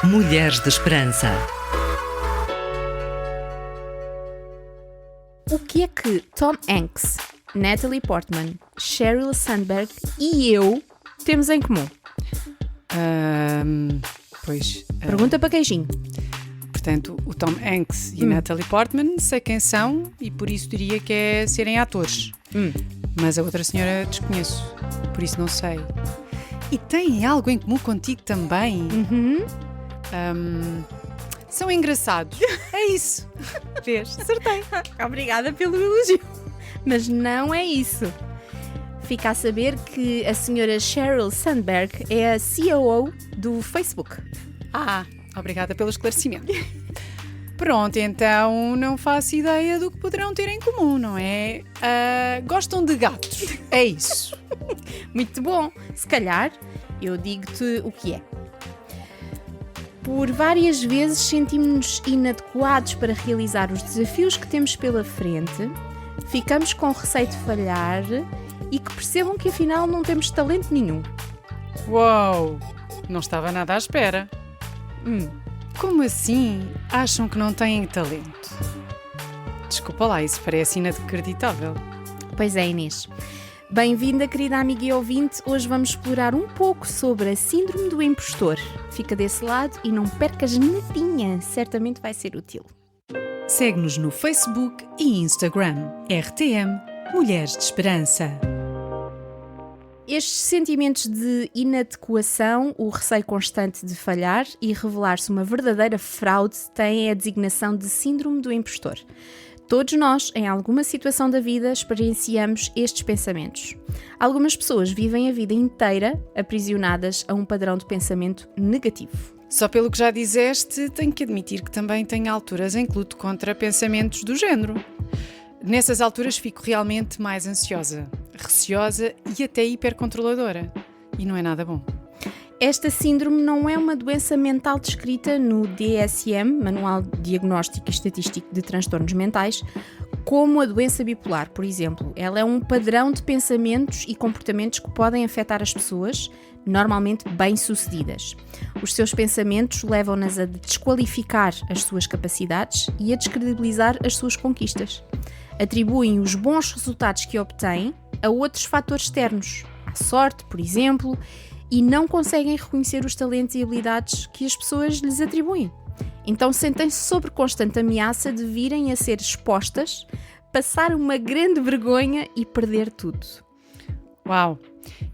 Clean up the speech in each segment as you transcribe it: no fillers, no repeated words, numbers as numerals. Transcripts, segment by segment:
Mulheres de Esperança. O que é que Tom Hanks, Natalie Portman, Sheryl Sandberg e eu temos em comum? Pergunta para queijinho. Portanto, o Tom Hanks e a Natalie Portman sei quem são e por isso diria que é serem atores. Mas a outra senhora desconheço, por isso não sei. E têm algo em comum contigo também? São engraçados. É isso. Vês? Acertei. Obrigada pelo elogio. Mas não é isso. Fica a saber que a senhora Sheryl Sandberg é a COO do Facebook. Obrigada pelo esclarecimento. Pronto, então não faço ideia do que poderão ter em comum, não é? Gostam de gatos. É isso. Muito bom. Se calhar, eu digo-te o que é. Por várias vezes sentimos-nos inadequados para realizar os desafios que temos pela frente, ficamos com receio de falhar e que percebam que afinal não temos talento nenhum. Uau! Não estava nada à espera. Como assim? Acham que não têm talento? Desculpa lá, isso parece inacreditável. Pois é, Inês. Bem-vinda, querida amiga e ouvinte. Hoje vamos explorar um pouco sobre a síndrome do impostor. Fica desse lado e não percas nadinha, certamente vai ser útil. Segue-nos no Facebook e Instagram. RTM Mulheres de Esperança. Estes sentimentos de inadequação, o receio constante de falhar e revelar-se uma verdadeira fraude têm a designação de síndrome do impostor. Todos nós, em alguma situação da vida, experienciamos estes pensamentos. Algumas pessoas vivem a vida inteira aprisionadas a um padrão de pensamento negativo. Só pelo que já disseste, tenho que admitir que também tenho alturas em que luto contra pensamentos do género. Nessas alturas fico realmente mais ansiosa, receosa e até hipercontroladora. E não é nada bom. Esta síndrome não é uma doença mental descrita no DSM, Manual Diagnóstico e Estatístico de Transtornos Mentais, como a doença bipolar, por exemplo. Ela é um padrão de pensamentos e comportamentos que podem afetar as pessoas, normalmente bem-sucedidas. Os seus pensamentos levam-nas a desqualificar as suas capacidades e a descredibilizar as suas conquistas. Atribuem os bons resultados que obtêm a outros fatores externos, à sorte, por exemplo, e não conseguem reconhecer os talentos e habilidades que as pessoas lhes atribuem. Então sentem-se sob constante ameaça de virem a ser expostas, passar uma grande vergonha e perder tudo. Uau!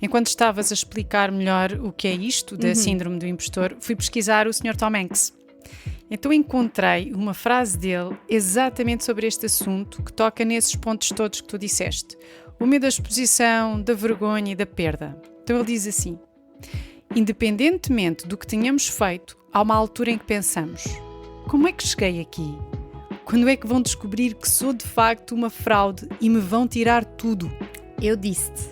Enquanto estavas a explicar melhor o que é isto da síndrome do impostor, fui pesquisar o Sr. Tom Hanks. Então encontrei uma frase dele exatamente sobre este assunto que toca nesses pontos todos que tu disseste. O medo da exposição, da vergonha e da perda. Então ele diz assim: independentemente do que tenhamos feito, há uma altura em que pensamos: como é que cheguei aqui? Quando é que vão descobrir que sou de facto uma fraude e me vão tirar tudo? Eu disse-te.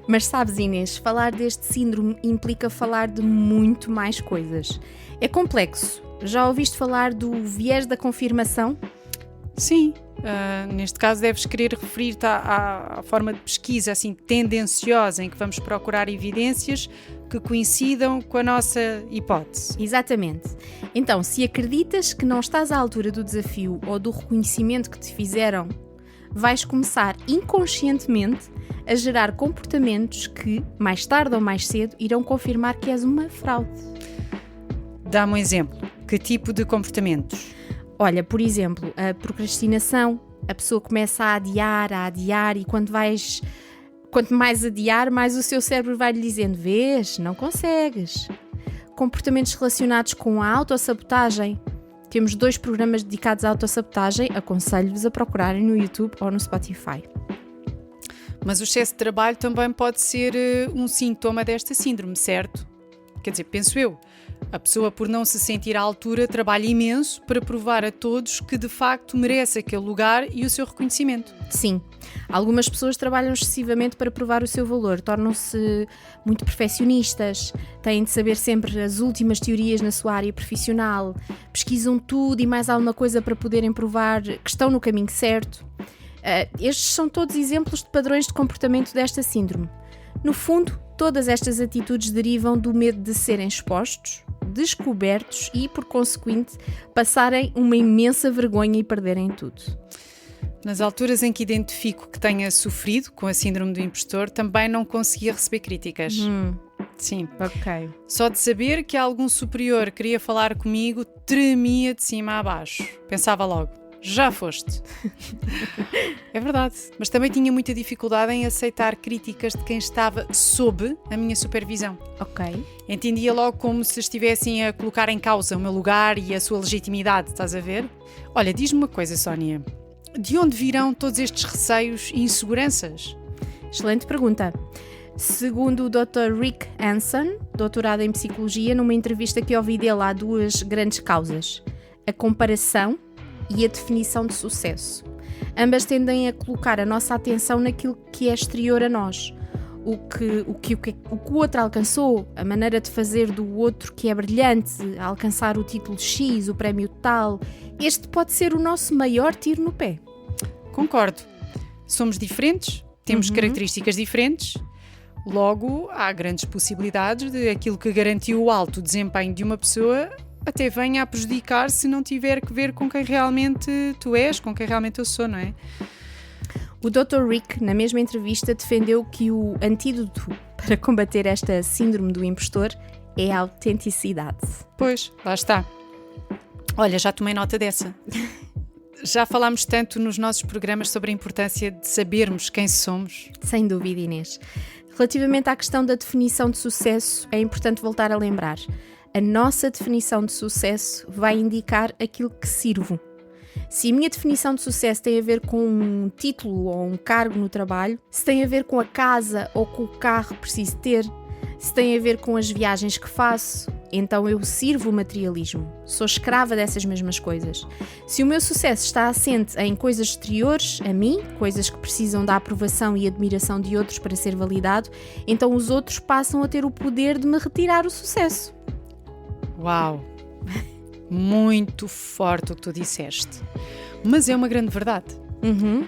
Mas sabes, Inês, falar deste síndrome implica falar de muito mais coisas. É complexo. Já ouviste falar do viés da confirmação? Sim. Neste caso deves querer referir-te à forma de pesquisa assim tendenciosa em que vamos procurar evidências que coincidam com a nossa hipótese. Exatamente. Então, se acreditas que não estás à altura do desafio ou do reconhecimento que te fizeram, vais começar inconscientemente a gerar comportamentos que, mais tarde ou mais cedo, irão confirmar que és uma fraude. Dá-me um exemplo. Que tipo de comportamentos? Olha, por exemplo, a procrastinação. A pessoa começa a adiar e quanto mais adiar, mais o seu cérebro vai lhe dizendo: vês, não consegues. Comportamentos relacionados com a autossabotagem. Temos 2 programas dedicados à autossabotagem, aconselho-vos a procurarem no YouTube ou no Spotify. Mas o excesso de trabalho também pode ser um sintoma desta síndrome, certo? Quer dizer, penso eu. A pessoa, por não se sentir à altura, trabalha imenso para provar a todos que de facto merece aquele lugar e o seu reconhecimento. Sim, algumas pessoas trabalham excessivamente para provar o seu valor, tornam-se muito perfeccionistas, têm de saber sempre as últimas teorias na sua área profissional, pesquisam tudo e mais alguma coisa para poderem provar que estão no caminho certo. Estes são todos exemplos de padrões de comportamento desta síndrome. No fundo, todas estas atitudes derivam do medo de serem expostos, descobertos e, por conseguinte, passarem uma imensa vergonha e perderem tudo. Nas alturas em que identifico que tenha sofrido com a síndrome do impostor, também não conseguia receber críticas. Sim. Ok. Só de saber que algum superior queria falar comigo, tremia de cima a baixo. Pensava logo, já foste. É verdade. Mas também tinha muita dificuldade em aceitar críticas de quem estava sob a minha supervisão. Ok. Entendia logo como se estivessem a colocar em causa o meu lugar e a sua legitimidade, estás a ver? Olha, diz-me uma coisa, Sónia. De onde virão todos estes receios e inseguranças? Excelente pergunta. Segundo o Dr. Rick Hanson, doutorado em Psicologia, numa entrevista que ouvi dele, há duas grandes causas: a comparação e a definição de sucesso. Ambas tendem a colocar a nossa atenção naquilo que é exterior a nós. O que o outro alcançou, a maneira de fazer do outro que é brilhante, a alcançar o título X, o prémio tal. Este pode ser o nosso maior tiro no pé. Concordo. Somos diferentes, temos características diferentes, logo há grandes possibilidades de aquilo que garantiu o alto desempenho de uma pessoa até venha a prejudicar se não tiver que ver com quem realmente tu és, com quem realmente eu sou, não é? O Dr. Rick, na mesma entrevista, defendeu que o antídoto para combater esta síndrome do impostor é a autenticidade. Pois, lá está. Olha, já tomei nota dessa. Já falámos tanto nos nossos programas sobre a importância de sabermos quem somos. Sem dúvida, Inês. Relativamente à questão da definição de sucesso, é importante voltar a lembrar. A nossa definição de sucesso vai indicar aquilo que sirvo. Se a minha definição de sucesso tem a ver com um título ou um cargo no trabalho, se tem a ver com a casa ou com o carro que preciso ter, se tem a ver com as viagens que faço, então eu sirvo o materialismo. Sou escrava dessas mesmas coisas. Se o meu sucesso está assente em coisas exteriores a mim, coisas que precisam da aprovação e admiração de outros para ser validado, então os outros passam a ter o poder de me retirar o sucesso. Uau! Muito forte o que tu disseste. Mas é uma grande verdade.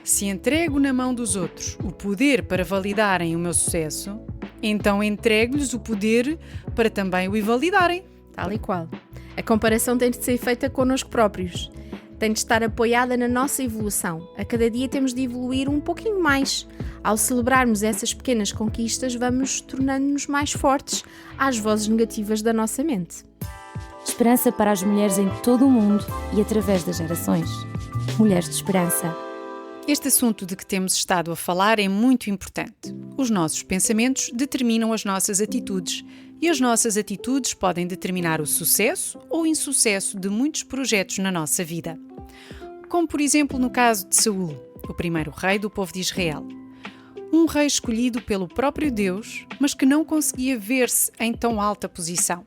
Se entrego na mão dos outros o poder para validarem o meu sucesso, então entrego-lhes o poder para também o invalidarem. Tal e qual. A comparação tem de ser feita connosco próprios. Tem de estar apoiada na nossa evolução. A cada dia temos de evoluir um pouquinho mais. Ao celebrarmos essas pequenas conquistas, vamos tornando-nos mais fortes às vozes negativas da nossa mente. Esperança para as mulheres em todo o mundo e através das gerações. Mulheres de Esperança. Este assunto de que temos estado a falar é muito importante. Os nossos pensamentos determinam as nossas atitudes e as nossas atitudes podem determinar o sucesso ou insucesso de muitos projetos na nossa vida. Como, por exemplo, no caso de Saul, o primeiro rei do povo de Israel. Um rei escolhido pelo próprio Deus, mas que não conseguia ver-se em tão alta posição.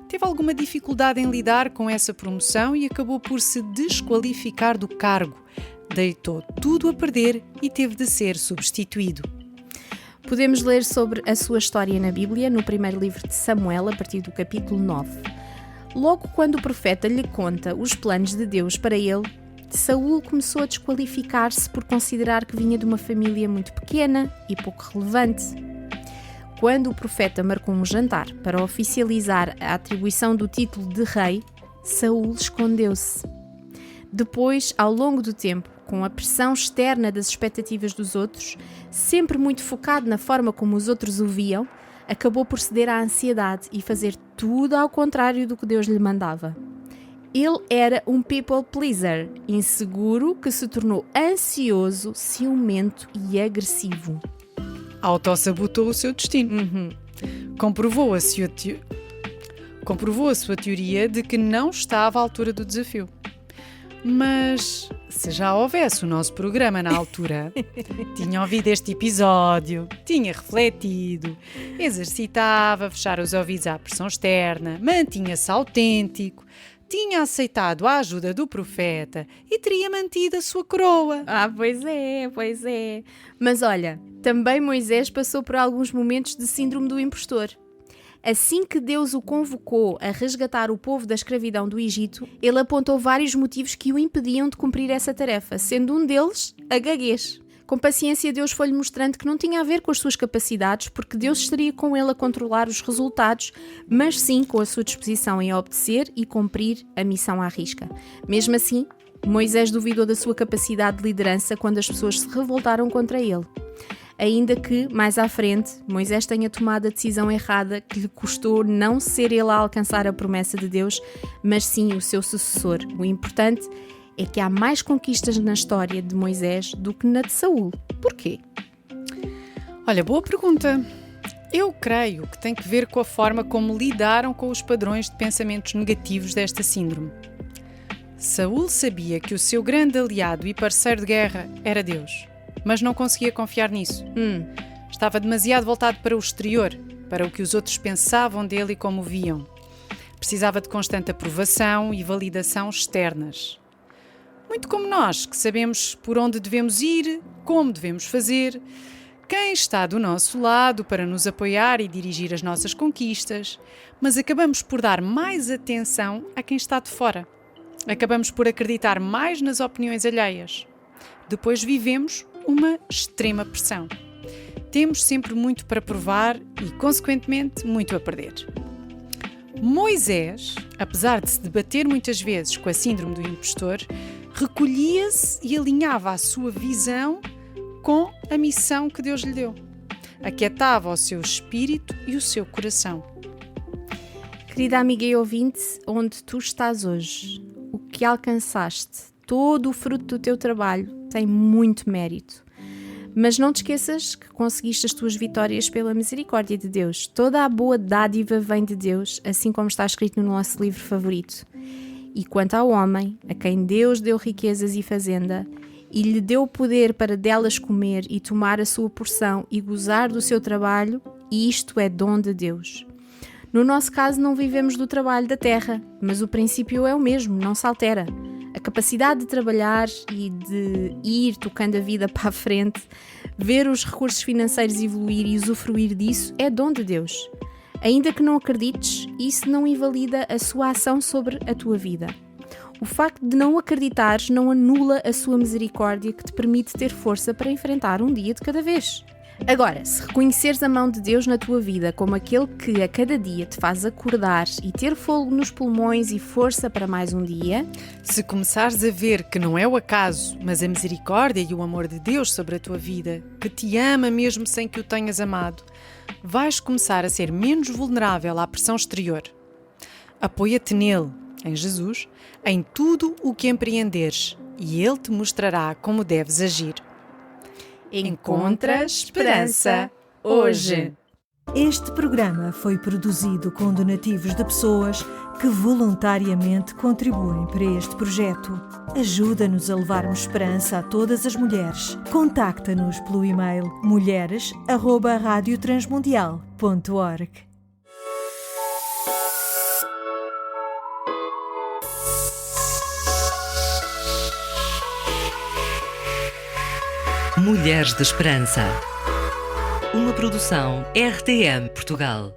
Teve alguma dificuldade em lidar com essa promoção e acabou por se desqualificar do cargo. Deitou tudo a perder e teve de ser substituído. Podemos ler sobre a sua história na Bíblia, no primeiro livro de Samuel, a partir do capítulo 9. Logo quando o profeta lhe conta os planos de Deus para ele, Saul começou a desqualificar-se por considerar que vinha de uma família muito pequena e pouco relevante. Quando o profeta marcou um jantar para oficializar a atribuição do título de rei, Saul escondeu-se. Depois, ao longo do tempo, com a pressão externa das expectativas dos outros, sempre muito focado na forma como os outros o viam, acabou por ceder à ansiedade e fazer tudo ao contrário do que Deus lhe mandava. Ele era um people pleaser, inseguro que se tornou ansioso, ciumento e agressivo. Autossabotou o seu destino. Comprovou a sua teoria de que não estava à altura do desafio. Mas se já houvesse o nosso programa na altura, tinha ouvido este episódio, tinha refletido, exercitava, fechar os ouvidos à pressão externa, mantinha-se autêntico, tinha aceitado a ajuda do profeta e teria mantido a sua coroa. Pois é. Mas olha, também Moisés passou por alguns momentos de síndrome do impostor. Assim que Deus o convocou a resgatar o povo da escravidão do Egito, ele apontou vários motivos que o impediam de cumprir essa tarefa, sendo um deles a gaguez. Com paciência, Deus foi-lhe mostrando que não tinha a ver com as suas capacidades, porque Deus estaria com ele a controlar os resultados, mas sim com a sua disposição em obedecer e cumprir a missão à risca. Mesmo assim, Moisés duvidou da sua capacidade de liderança quando as pessoas se revoltaram contra ele. Ainda que, mais à frente, Moisés tenha tomado a decisão errada que lhe custou não ser ele a alcançar a promessa de Deus, mas sim o seu sucessor. O importante é que há mais conquistas na história de Moisés do que na de Saul. Porquê? Olha, boa pergunta. Eu creio que tem que ver com a forma como lidaram com os padrões de pensamentos negativos desta síndrome. Saul sabia que o seu grande aliado e parceiro de guerra era Deus, mas não conseguia confiar nisso. Estava demasiado voltado para o exterior, para o que os outros pensavam dele e como o viam. Precisava de constante aprovação e validação externas. Muito como nós, que sabemos por onde devemos ir, como devemos fazer, quem está do nosso lado para nos apoiar e dirigir as nossas conquistas, mas acabamos por dar mais atenção a quem está de fora. Acabamos por acreditar mais nas opiniões alheias. Depois vivemos uma extrema pressão. Temos sempre muito para provar e, consequentemente, muito a perder. Moisés, apesar de se debater muitas vezes com a síndrome do impostor, recolhia-se e alinhava a sua visão com a missão que Deus lhe deu. Aquietava o seu espírito e o seu coração. Querida amiga e ouvinte, onde tu estás hoje, o que alcançaste, todo o fruto do teu trabalho tem muito mérito. Mas não te esqueças que conseguiste as tuas vitórias pela misericórdia de Deus. Toda a boa dádiva vem de Deus, assim como está escrito no nosso livro favorito. E quanto ao homem, a quem Deus deu riquezas e fazenda, e lhe deu o poder para delas comer e tomar a sua porção e gozar do seu trabalho, isto é dom de Deus. No nosso caso, não vivemos do trabalho da terra, mas o princípio é o mesmo, não se altera. A capacidade de trabalhar e de ir tocando a vida para a frente, ver os recursos financeiros evoluir e usufruir disso é dom de Deus. Ainda que não acredites, isso não invalida a sua ação sobre a tua vida. O facto de não acreditares não anula a sua misericórdia que te permite ter força para enfrentar um dia de cada vez. Agora, se reconheceres a mão de Deus na tua vida como aquele que a cada dia te faz acordar e ter fôlego nos pulmões e força para mais um dia, se começares a ver que não é o acaso, mas a misericórdia e o amor de Deus sobre a tua vida, que te ama mesmo sem que o tenhas amado, vais começar a ser menos vulnerável à pressão exterior. Apoia-te nele, em Jesus, em tudo o que empreenderes, e ele te mostrará como deves agir. Encontra esperança hoje. Este programa foi produzido com donativos de pessoas que voluntariamente contribuem para este projeto. Ajuda-nos a levarmos esperança a todas as mulheres. Contacta-nos pelo e-mail mulheres@radiotransmundial.org. Mulheres de Esperança. Uma produção RTM Portugal.